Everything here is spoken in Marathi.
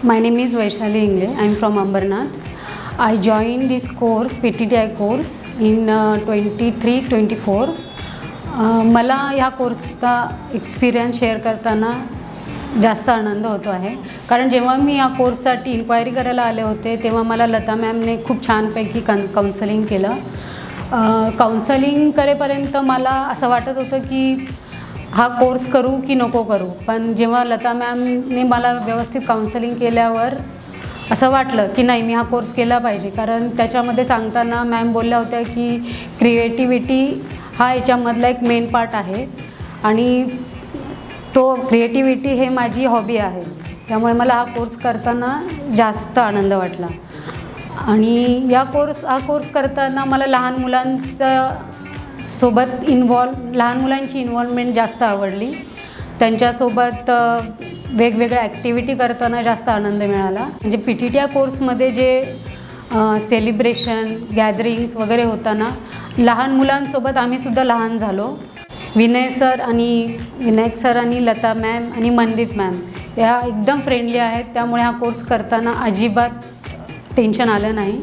My name is Vaishali Ingle. I am from Ambernath. I joined this course, PTTI course in 23-24. मला ह्या कोर्सचा एक्सपिरियन्स शेअर करताना जास्त आनंद होतो आहे, कारण जेव्हा मी या कोर्ससाठी इन्क्वायरी करायला आले होते तेव्हा मला लता मॅमने खूप छानपैकी काउन्सलिंग केलं. काउन्सलिंग करेपर्यंत मला असं वाटत होतं की हा कोर्स करू की नको करू, पण जेव्हा लता मॅमने मला व्यवस्थित काउन्सलिंग केल्यावर असं वाटलं की नाही, मी हा कोर्स केला पाहिजे. कारण त्याच्यामध्ये सांगताना मॅम बोलल्या होत्या की क्रिएटिव्हिटी हा याच्यामधला एक मेन पार्ट आहे आणि तो क्रिएटिव्हिटी हे माझी हॉबी आहे. त्यामुळे मला हा कोर्स करताना जास्त आनंद वाटला. आणि हा कोर्स करताना मला लहान मुलांची इन्व्हॉल्वमेंट जास्त आवडली. त्यांच्यासोबत वेगवेगळ्या ॲक्टिव्हिटी करताना जास्त आनंद मिळाला. म्हणजे PTTI कोर्समध्ये जे सेलिब्रेशन, गॅदरिंग्स वगैरे होताना लहान मुलांसोबत आम्हीसुद्धा लहान झालो. विनायक सर आणि लता मॅम आणि मनदीप मॅम या एकदम फ्रेंडली आहेत. त्यामुळे हा कोर्स करताना अजिबात टेन्शन आलं नाही.